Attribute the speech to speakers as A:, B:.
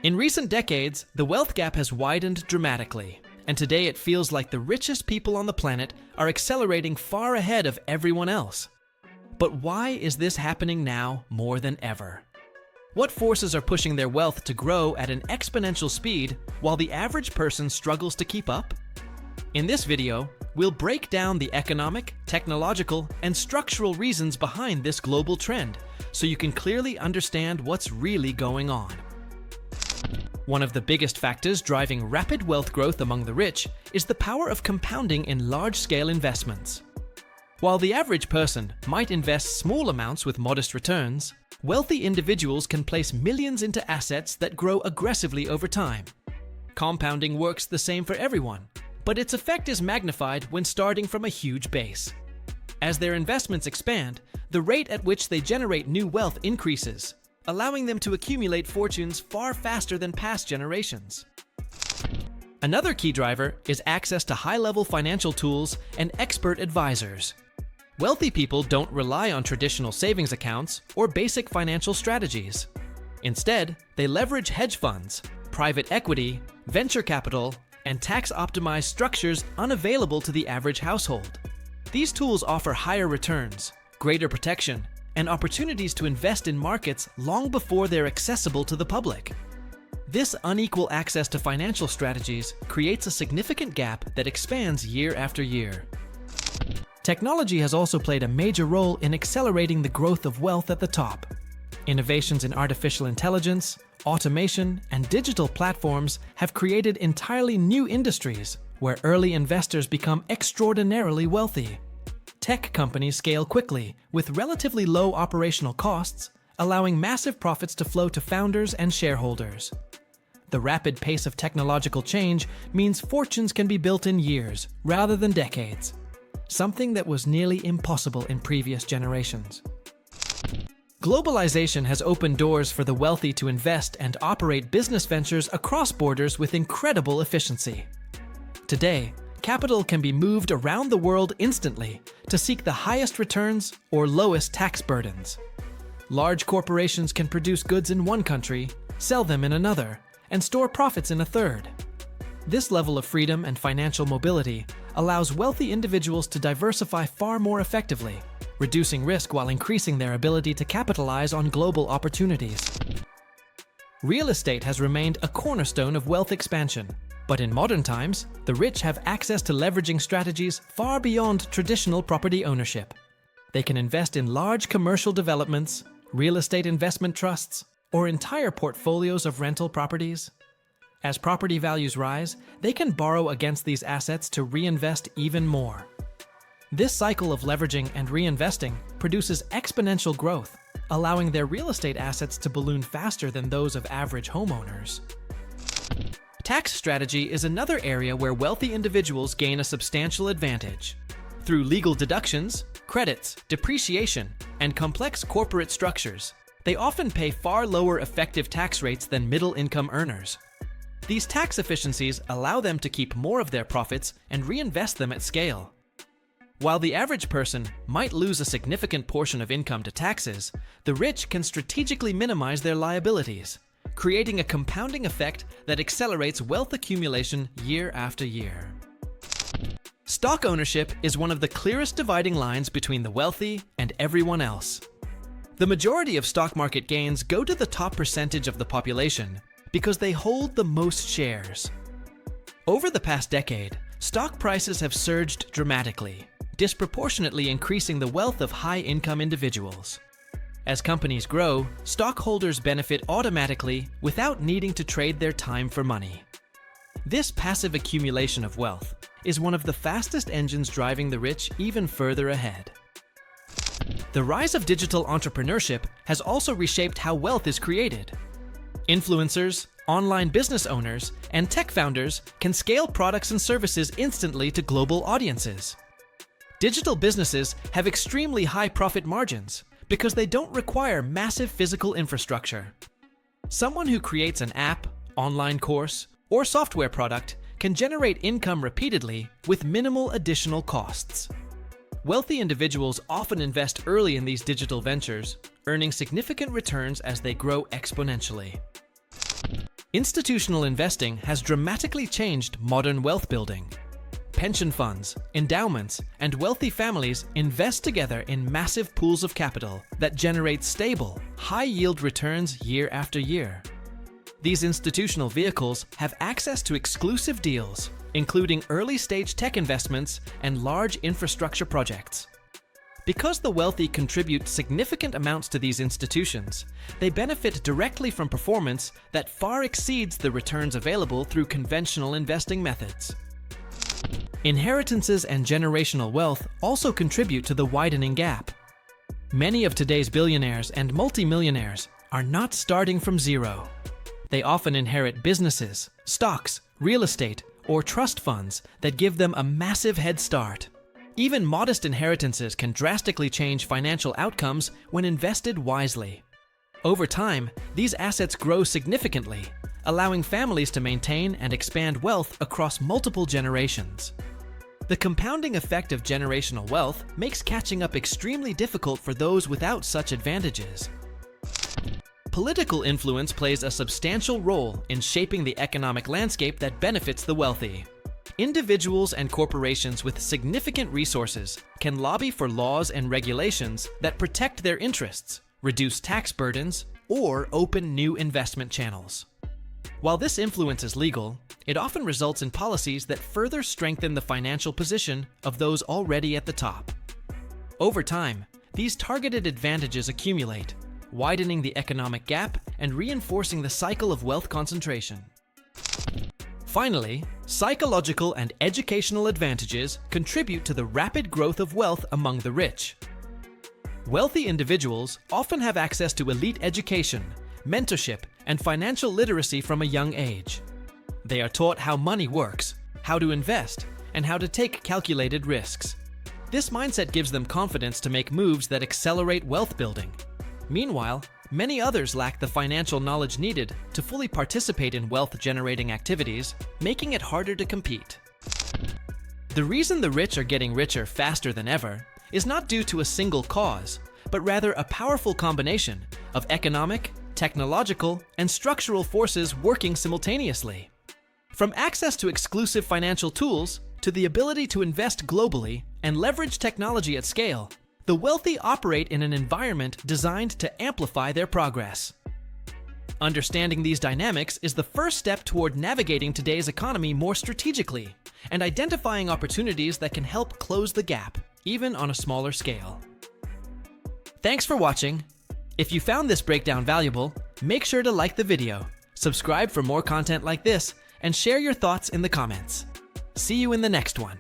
A: In recent decades, the wealth gap has widened dramatically, and today it feels like the richest people on the planet are accelerating far ahead of everyone else. But why is this happening now more than ever? What forces are pushing their wealth to grow at an exponential speed while the average person struggles to keep up? In this video, we'll break down the economic, technological, and structural reasons behind this global trend so you can clearly understand what's really going on. One of the biggest factors driving rapid wealth growth among the rich is the power of compounding in large-scale investments. While the average person might invest small amounts with modest returns, wealthy individuals can place millions into assets that grow aggressively over time. Compounding works the same for everyone, but its effect is magnified when starting from a huge base. As their investments expand, the rate at which they generate new wealth increases, allowing them to accumulate fortunes far faster than past generations. Another key driver is access to high-level financial tools and expert advisors. Wealthy people don't rely on traditional savings accounts or basic financial strategies. Instead, they leverage hedge funds, private equity, venture capital, and tax-optimized structures unavailable to the average household. These tools offer higher returns, greater protection, and opportunities to invest in markets long before they're accessible to the public. This unequal access to financial strategies creates a significant gap that expands year after year. Technology has also played a major role in accelerating the growth of wealth at the top. Innovations in artificial intelligence, automation, and digital platforms have created entirely new industries where early investors become extraordinarily wealthy. Tech companies scale quickly with relatively low operational costs, allowing massive profits to flow to founders and shareholders. The rapid pace of technological change means fortunes can be built in years rather than decades, something that was nearly impossible in previous generations. Globalization has opened doors for the wealthy to invest and operate business ventures across borders with incredible efficiency. Today, capital can be moved around the world instantly to seek the highest returns or lowest tax burdens. Large corporations can produce goods in one country, sell them in another, and store profits in a third. This level of freedom and financial mobility allows wealthy individuals to diversify far more effectively, reducing risk while increasing their ability to capitalize on global opportunities. Real estate has remained a cornerstone of wealth expansion. But in modern times, the rich have access to leveraging strategies far beyond traditional property ownership. They can invest in large commercial developments, real estate investment trusts, or entire portfolios of rental properties. As property values rise, they can borrow against these assets to reinvest even more. This cycle of leveraging and reinvesting produces exponential growth, allowing their real estate assets to balloon faster than those of average homeowners. Tax strategy is another area where wealthy individuals gain a substantial advantage. Through legal deductions, credits, depreciation, and complex corporate structures, they often pay far lower effective tax rates than middle-income earners. These tax efficiencies allow them to keep more of their profits and reinvest them at scale. While the average person might lose a significant portion of income to taxes, the rich can strategically minimize their liabilities, creating a compounding effect that accelerates wealth accumulation year after year. Stock ownership is one of the clearest dividing lines between the wealthy and everyone else. The majority of stock market gains go to the top percentage of the population because they hold the most shares. Over the past decade, stock prices have surged dramatically, disproportionately increasing the wealth of high-income individuals. As companies grow, stockholders benefit automatically without needing to trade their time for money. This passive accumulation of wealth is one of the fastest engines driving the rich even further ahead. The rise of digital entrepreneurship has also reshaped how wealth is created. Influencers, online business owners, and tech founders can scale products and services instantly to global audiences. Digital businesses have extremely high profit margins because they don't require massive physical infrastructure. Someone who creates an app, online course, or software product can generate income repeatedly with minimal additional costs. Wealthy individuals often invest early in these digital ventures, earning significant returns as they grow exponentially. Institutional investing has dramatically changed modern wealth building. Pension funds, endowments, and wealthy families invest together in massive pools of capital that generate stable, high-yield returns year after year. These institutional vehicles have access to exclusive deals, including early-stage tech investments and large infrastructure projects. Because the wealthy contribute significant amounts to these institutions, they benefit directly from performance that far exceeds the returns available through conventional investing methods. Inheritances and generational wealth also contribute to the widening gap. Many of today's billionaires and multimillionaires are not starting from zero. They often inherit businesses, stocks, real estate, or trust funds that give them a massive head start. Even modest inheritances can drastically change financial outcomes when invested wisely. Over time, these assets grow significantly, allowing families to maintain and expand wealth across multiple generations. The compounding effect of generational wealth makes catching up extremely difficult for those without such advantages. Political influence plays a substantial role in shaping the economic landscape that benefits the wealthy. Individuals and corporations with significant resources can lobby for laws and regulations that protect their interests, reduce tax burdens, or open new investment channels. While this influence is legal, it often results in policies that further strengthen the financial position of those already at the top. Over time, these targeted advantages accumulate, widening the economic gap and reinforcing the cycle of wealth concentration. Finally, psychological and educational advantages contribute to the rapid growth of wealth among the rich. Wealthy individuals often have access to elite education, mentorship, and financial literacy from a young age. They are taught how money works, how to invest, and how to take calculated risks. This mindset gives them confidence to make moves that accelerate wealth building. Meanwhile, many others lack the financial knowledge needed to fully participate in wealth-generating activities, making it harder to compete. The reason the rich are getting richer faster than ever is not due to a single cause, but rather a powerful combination of economic, technological, and structural forces working simultaneously. From access to exclusive financial tools to the ability to invest globally and leverage technology at scale, the wealthy operate in an environment designed to amplify their progress. Understanding these dynamics is the first step toward navigating today's economy more strategically and identifying opportunities that can help close the gap, even on a smaller scale. Thanks for watching. If you found this breakdown valuable, make sure to like the video, subscribe for more content like this, and share your thoughts in the comments. See you in the next one.